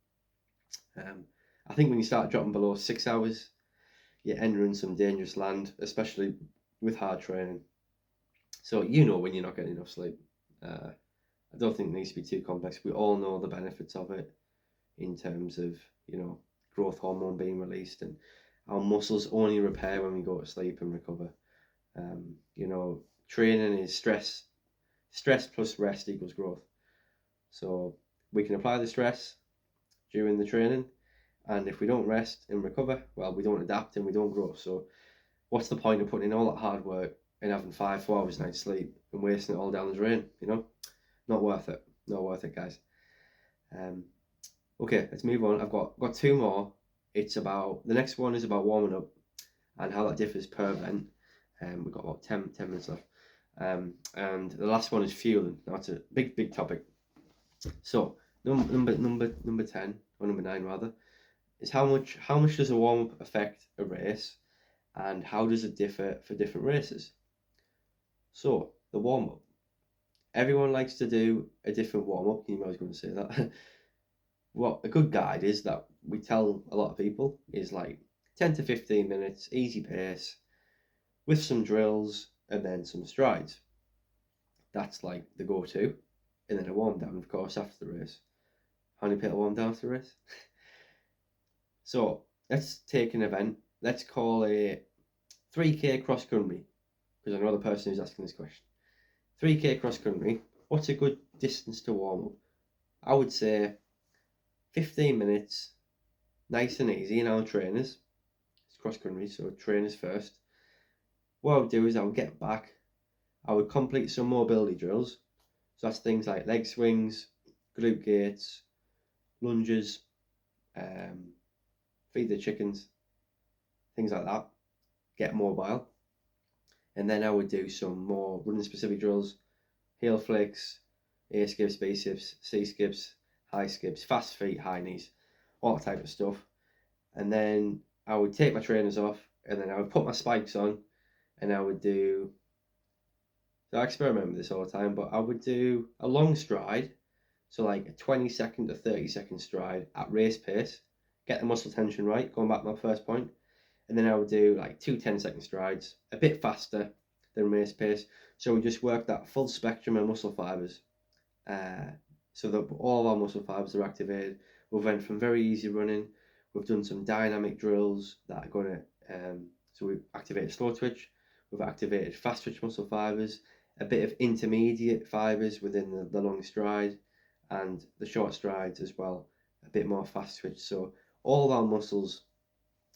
I think when you start dropping below 6 hours, you're entering some dangerous land, especially with hard training. So when you're not getting enough sleep. I don't think it needs to be too complex. We all know the benefits of it in terms of growth hormone being released, and our muscles only repair when we go to sleep and recover. Training is stress plus rest equals growth. So we can apply the stress during the training, and if we don't rest and recover, well, we don't adapt and we don't grow. So what's the point of putting in all that hard work and having 4 hours a night sleep and wasting it all down the drain? Not worth it, guys. Okay, let's move on. I've got 2 more. The next one is about warming up and how that differs per event. We've got about 10 minutes left. And the last one is fueling. Now it's a big topic. So number 10, or number 9 rather, is how much does a warm up affect a race, and how does it differ for different races? So the warm up, everyone likes to do a different warm up. You know I was going to say that. What a good guide is that we tell a lot of people is like 10 to 15 minutes, easy pace, with some drills and then some strides. That's like the go-to. And then a warm down, of course, after the race. How many people warm down after the race? So let's take an event. Let's call it 3K cross country, because I know the person who's asking this question. 3K cross country. What's a good distance to warm up? I would say 15 minutes, nice and easy in our trainers. It's cross country, so trainers first. What I would do is I would get back, I would complete some mobility drills. So that's things like leg swings, glute gates, lunges, feed the chickens, things like that. Get mobile. And then I would do some more running specific drills, heel flicks, A skips, B skips, C skips, high skips, fast feet, high knees, all that type of stuff. And then I would take my trainers off, and then I would put my spikes on, and I would do. So I experiment with this all the time, but I would do a long stride, so like a 20-second to 30-second stride at race pace, get the muscle tension right, going back to my first point. And then I would do like 2 10-second strides, a bit faster than race pace. So we just work that full spectrum of muscle fibers, so that all of our muscle fibers are activated. We've went from very easy running. We've done some dynamic drills that are going to, so we've activated slow twitch, we've activated fast twitch muscle fibers, a bit of intermediate fibers within the long stride, and the short strides as well, a bit more fast twitch. So all of our muscles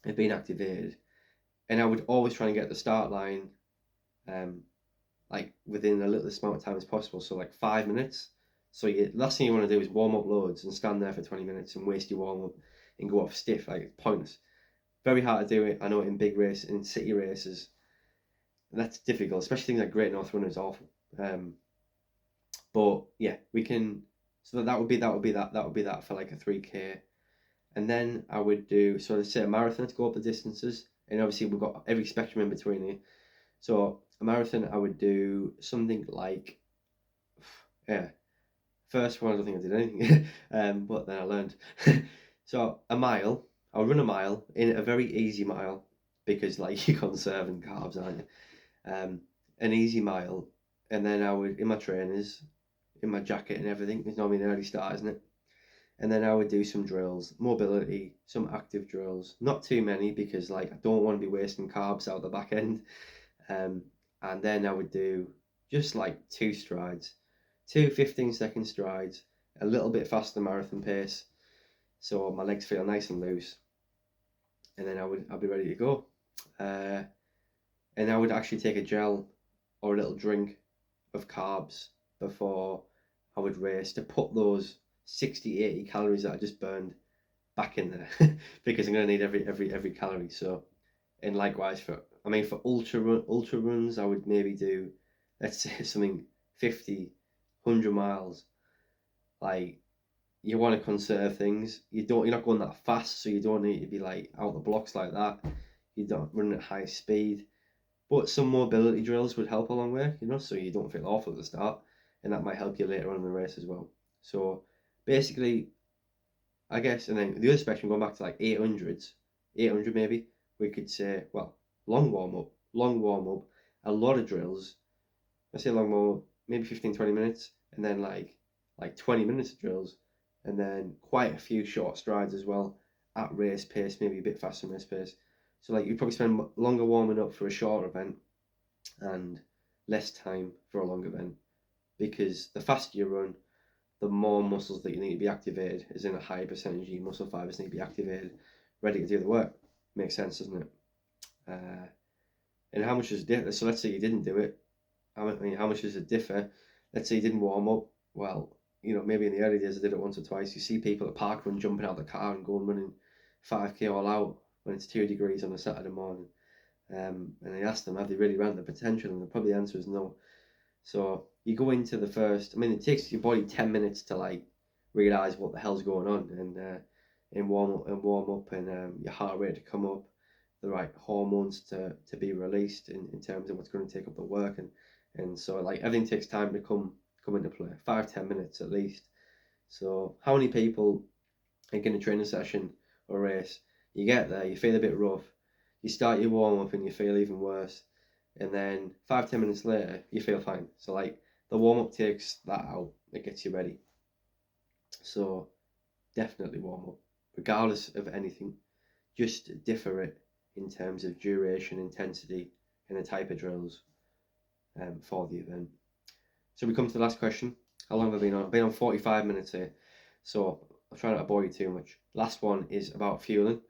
have been activated, and I would always try and get the start line like within the littlest amount of time as possible, so like 5 minutes. So last thing you want to do is warm up loads and stand there for 20 minutes and waste your warm up and go off stiff. Like, it's pointless. Very hard to do it. I know in big races, in city races, that's difficult, especially things like Great North Run is awful. But yeah, we can. So that would be that for like a 3K. And then I would do, so let's say a marathon to go up the distances, and obviously we've got every spectrum in between here. So a marathon, I would do something like, yeah, first one I don't think I did anything, but then I learned. So a mile, I'll run a mile in a very easy mile, because like you're conserving carbs, aren't you? An easy mile, and then I would, in my trainers, in my jacket and everything, it's normally an early start, isn't it? And then I would do some drills, mobility, some active drills, not too many, because like I don't want to be wasting carbs out the back end. And then I would do just like 2 strides, 2 15-second strides, a little bit faster marathon pace, so my legs feel nice and loose. And then I'll be ready to go. And I would actually take a gel or a little drink of carbs before I would race, to put those 60-80 calories that I just burned back in there, because I'm going to need every calorie. So, and likewise for ultra runs, I would maybe do, let's say, something 50, 100 miles. Like, you want to conserve things. You're not going that fast, so you don't need to be like out the blocks like that. You don't run at high speed, but some mobility drills would help along the way, so you don't feel awful at the start, and that might help you later on in the race as well. So basically, I guess, and then the other spectrum, going back to like 800 maybe, we could say, well, long warm up, a lot of drills. I say long warm up, maybe 15-20 minutes, and then like 20 minutes of drills, and then quite a few short strides as well at race pace, maybe a bit faster than race pace. So like, you'd probably spend longer warming up for a short event and less time for a long event, because the faster you run, the more muscles that you need to be activated, as in a higher percentage of your muscle fibers need to be activated, ready to do the work. Makes sense, doesn't it? And how much does it differ? So let's say you didn't do it. How much does it differ? Let's say you didn't warm up. Well, maybe in the early days I did it once or twice. You see people at park run jumping out of the car and going running 5K all out when it's 2 degrees on a Saturday morning. And I asked them, have they really ran the potential? And probably the answer is no. So you go into the first, it takes your body 10 minutes to like realize what the hell's going on, and warm up, and your heart rate to come up, the right hormones to be released in terms of what's going to take up the work, and so like everything takes time to come into play, 5-10 minutes at least. So how many people, like in a training session or race, you get there, you feel a bit rough, you start your warm up and you feel even worse, and then 5-10 minutes later you feel fine. So like, the warm up takes that out, it gets you ready. So definitely warm up, regardless of anything. Just differ it in terms of duration, intensity, and the type of drills for the event. So we come to the last question. How long have I been on? I've been on 45 minutes here, so I'll try not to bore you too much. Last one is about fueling.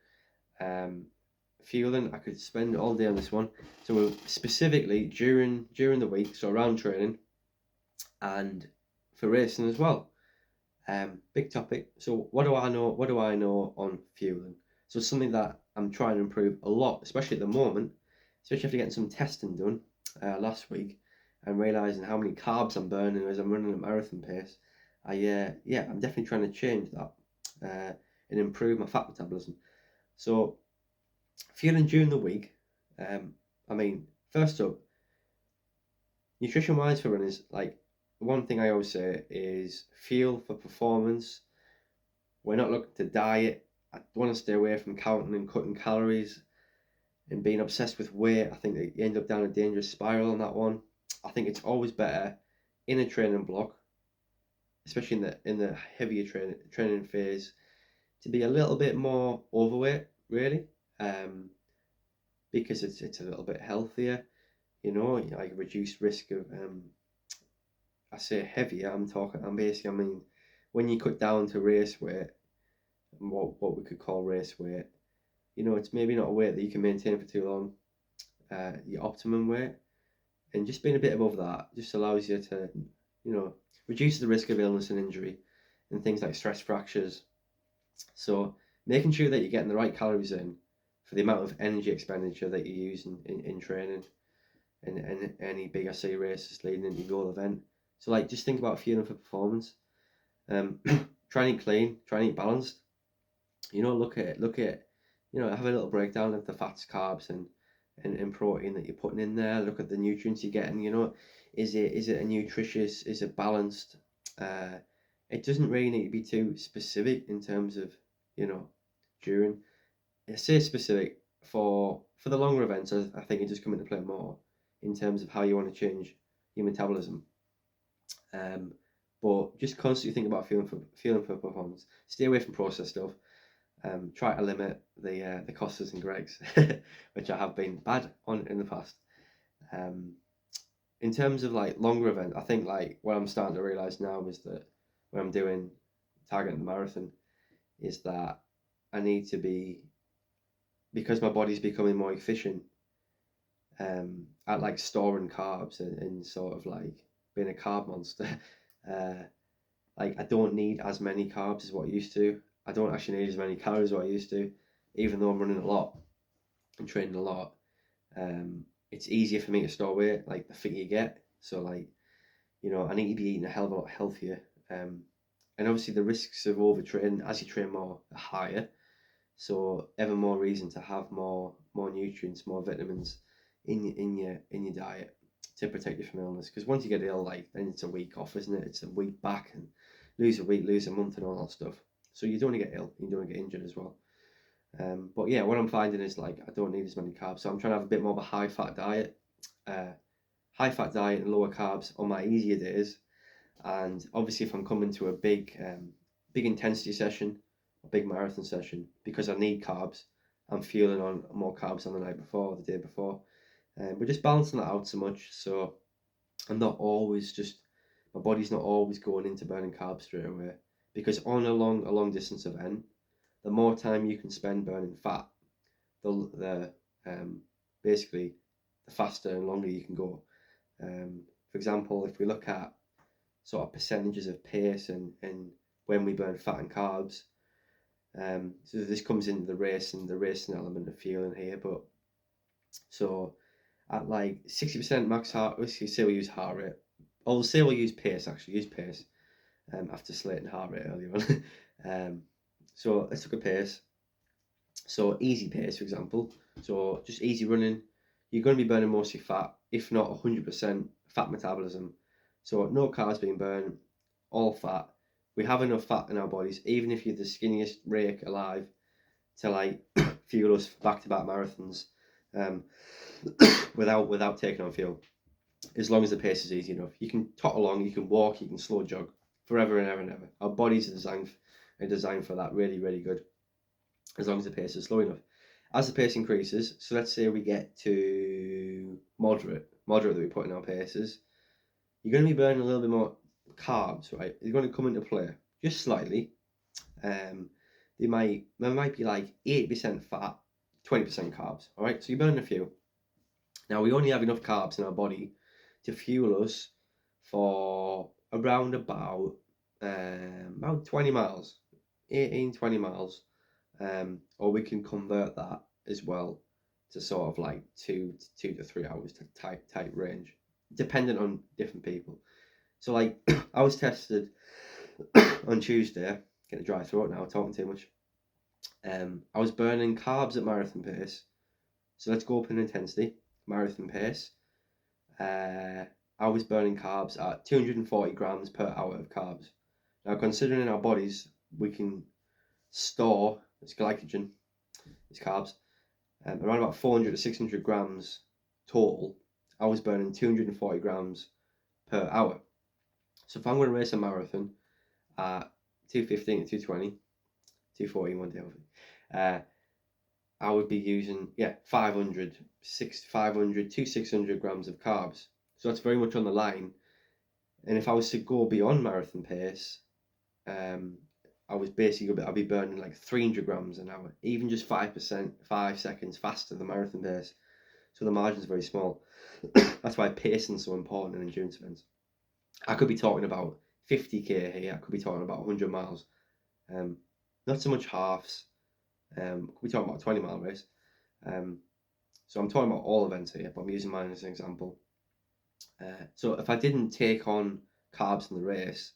fueling, I could spend all day on this one. So specifically during the week, so around training and for racing as well. Big topic. So what do I know? What do I know on fueling? So it's something that I'm trying to improve a lot, especially at the moment, especially after getting some testing done last week and realizing how many carbs I'm burning as I'm running a marathon pace. I'm definitely trying to change that and improve my fat metabolism. So fueling during the week, I mean, first up, nutrition wise for runners, like one thing I always say is fuel for performance. We're not looking to diet. I want to stay away from counting and cutting calories and being obsessed with weight. I think that you end up down a dangerous spiral on that one. I think it's always better in a training block, especially in the heavier training phase, to be a little bit more overweight, really, because it's a little bit healthier. Like reduced risk of I say heavier. I mean, when you cut down to race weight, what we could call race weight, it's maybe not a weight that you can maintain for too long. Your optimum weight, and just being a bit above that just allows you to, reduce the risk of illness and injury, and things like stress fractures. So making sure that you're getting the right calories in for the amount of energy expenditure that you're using in training and any big SC races leading into your goal event. So like just think about fueling for performance. Try and eat clean, try and eat balanced. Look at have a little breakdown of the fats, carbs, and protein that you're putting in there. Look at the nutrients you're getting. Is it a nutritious? Is it balanced? It doesn't really need to be too specific in terms of during. I say specific for the longer events. I think it does come into play more in terms of how you want to change your metabolism. But just constantly think about feeling for performance. Stay away from processed stuff. Try to limit the Costas and Gregs, which I have been bad on in the past. In terms of like longer event, I think like what I'm starting to realize now is that when I'm doing targeting the marathon, is that I need to be, because my body's becoming more efficient at like storing carbs and sort of like being a carb monster. Like I don't need as many carbs as what I used to. I don't actually need as many calories as what I used to, even though I'm running a lot and training a lot. It's easier for me to store weight, like the fitter you get. So like, I need to be eating a hell of a lot healthier. And obviously the risks of overtraining as you train more are higher. So ever more reason to have more nutrients, more vitamins in your diet to protect you from illness. Because once you get ill, like then it's a week off, isn't it? It's a week back and lose a week, lose a month, and all that stuff. So you don't want to get ill, you don't want to get injured as well. But yeah, what I'm finding is like I don't need as many carbs, so I'm trying to have a bit more of a high fat diet, and lower carbs on my easier days. And obviously, if I'm coming to a big intensity session, a big marathon session, because I need carbs, I'm fueling on more carbs on the night before, the day before. We're just balancing that out so much, so I'm not always my body's not always going into burning carbs straight away. Because on a long distance event, the more time you can spend burning fat, the basically the faster and longer you can go. For example, if we look at sort of percentages of pace and when we burn fat and carbs, so this comes into the racing element of fueling here. But so at like 60% max heart, let's say we use heart rate. Or we'll say we'll use pace, actually, use pace after slating heart rate earlier on. So let's look at pace. So easy pace, for example. So just easy running. You're going to be burning mostly fat, if not 100% fat metabolism. So no carbs being burned, all fat. We have enough fat in our bodies, even if you're the skinniest rake alive, to like fuel us back-to-back marathons without taking on fuel. As long as the pace is easy enough, you can tot along, you can walk, you can slow jog, forever and ever and ever. Our bodies are designed for that, really, really good. As long as the pace is slow enough. As the pace increases, so let's say we get to moderate that we put in our paces, you're going to be burning a little bit more carbs, right? They're going to come into play just slightly. There might be like 80% fat, 20% carbs. All right, so you burn a few. Now we only have enough carbs in our body to fuel us for around about 20 miles, 18, 20 miles. Or we can convert that as well to sort of like 2 to 3 hours to tight range, dependent on different people. So like I was tested on Tuesday, get a dry throat now, talking too much. I was burning carbs at marathon pace. So let's go up in intensity, marathon pace. I was burning carbs at 240 grams per hour of carbs. Now, considering in our bodies we can store it's glycogen, it's carbs, around about 400 to 600 grams total. I was burning 240 grams per hour. So if I'm going to race a marathon at 215 to 220, 240 one day, I would be using 500 to 600 grams of carbs. So that's very much on the line. And if I was to go beyond marathon pace, I was basically I'd be burning like 300 grams an hour, even just 5%, 5 seconds faster than marathon pace. So the margin's very small. That's why pacing is so important in endurance events. I could be talking about 50k here. I could be talking about 100 miles. Not so much halves. Could be talking about a 20-mile race. So I'm talking about all events here, but I'm using mine as an example. So if I didn't take on carbs in the race,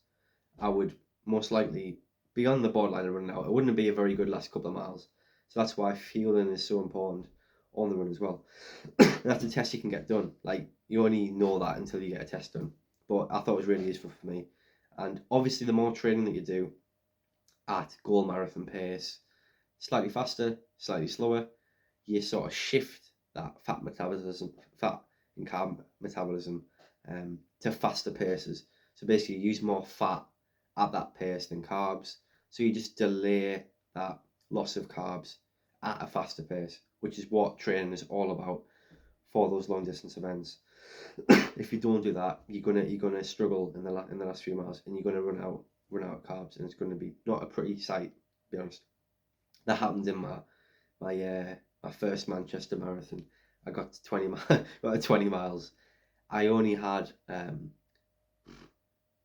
I would most likely be on the borderline of running out. It wouldn't be a very good last couple of miles. So that's why fueling is so important on the run as well. And that's a test you can get done. Like, you only know that until you get a test done. But I thought it was really useful for me. And obviously, the more training that you do at goal marathon pace, slightly faster, slightly slower, you sort of shift that fat and carb metabolism to faster paces. So basically, you use more fat at that pace than carbs. So you just delay that loss of carbs at a faster pace, which is what training is all about for those long distance events. If you don't do that, you're gonna struggle in the last few miles, and you're gonna run out of carbs, and it's gonna be not a pretty sight, to be honest. That happened in my first Manchester marathon. I got to 20 miles. I only had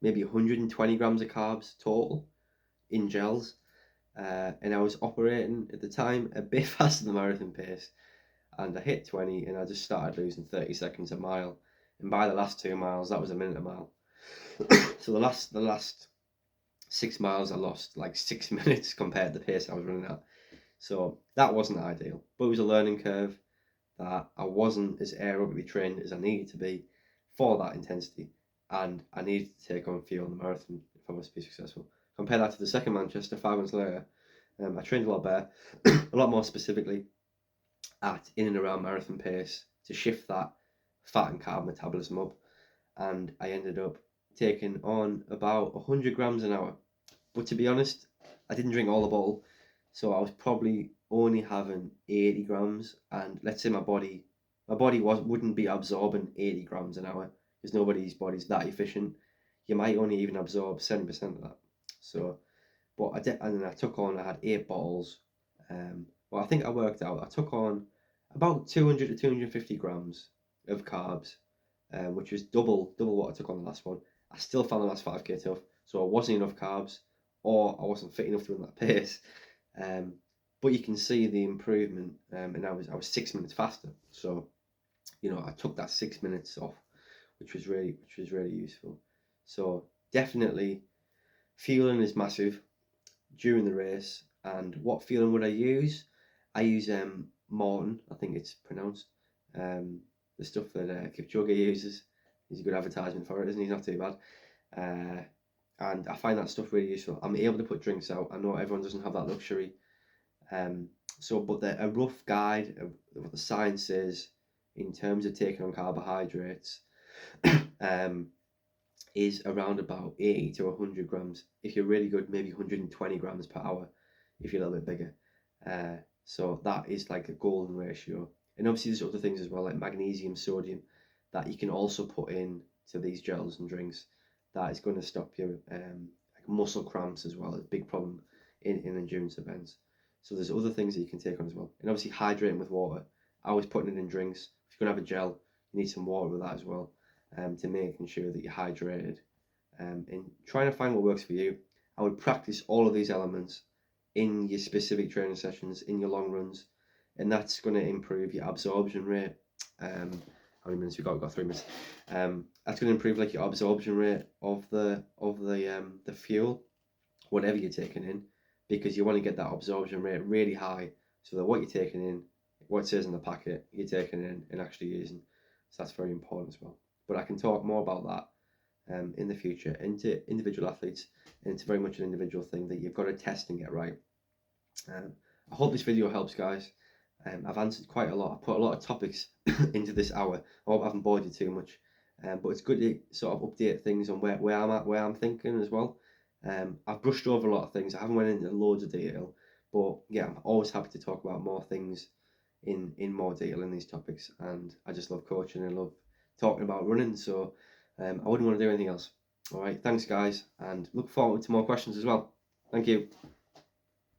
maybe 120 grams of carbs total in gels, and I was operating at the time a bit faster than the marathon pace, and I hit 20 and I just started losing 30 seconds a mile, and by the last 2 miles that was a minute a mile. So the last 6 miles I lost like 6 minutes compared to the pace I was running at. So that wasn't ideal, but it was a learning curve that I wasn't as aerobically trained as I needed to be for that intensity, and I needed to take on fuel on the marathon if I was to be successful. Compare that to the second Manchester 5 months later, I trained a lot better, a lot more specifically at in and around marathon pace to shift that fat and carb metabolism up, and I ended up taking on about 100 grams an hour. But to be honest, I didn't drink all the bottle, so I was probably only having 80 grams, and let's say my body wouldn't be absorbing 80 grams an hour, because nobody's body's that efficient. You might only even absorb 70% of that. So, but I did, and then I had 8 bottles. Well, I think I worked out, I took on about 200 to 250 grams of carbs, which was double what I took on the last one. I still found the last 5k tough, so it wasn't enough carbs, or I wasn't fit enough to run that pace. But you can see the improvement, and I was 6 minutes faster. So, I took that 6 minutes off, which was really useful. So definitely, fueling is massive during the race. And what fueling would I use? I use Morton, I think it's pronounced. The stuff that Kipchoge uses. He's a good advertisement for it, isn't he? Not too bad. And I find that stuff really useful. I'm able to put drinks out. I know everyone doesn't have that luxury. But a rough guide of what the science is in terms of taking on carbohydrates is around about 80 to 100 grams. If you're really good, maybe 120 grams per hour if you're a little bit bigger. So that is like a golden ratio. And obviously there's other things as well, like magnesium, sodium, that you can also put in to these gels and drinks. That is going to stop your like muscle cramps as well. It's a big problem in endurance events. So there's other things that you can take on as well. And obviously hydrating with water. I always putting it in drinks. If you're gonna have a gel, you need some water with that as well, to making sure that you're hydrated. And trying to find what works for you. I would practice all of these elements in your specific training sessions, in your long runs, and that's going to improve your absorption rate. How many minutes we got? We've got 3 minutes. That's going to improve like your absorption rate of the fuel, whatever you're taking in, because you want to get that absorption rate really high, so that what you're taking in, what it says in the packet, you're taking in and actually using. So that's very important as well. But I can talk more about that in the future into individual athletes, and it's very much an individual thing that you've got to test and get right. I hope this video helps, guys. I've answered quite a lot. I put a lot of topics into this hour. I hope I haven't bored you too much, but it's good to sort of update things on where I'm at, where I'm thinking as well. I've brushed over a lot of things. I haven't went into loads of detail, but yeah, I'm always happy to talk about more things in more detail in these topics. And I just love coaching and love talking about running. So I wouldn't want to do anything else. All right, thanks, guys, and look forward to more questions as well. Thank you.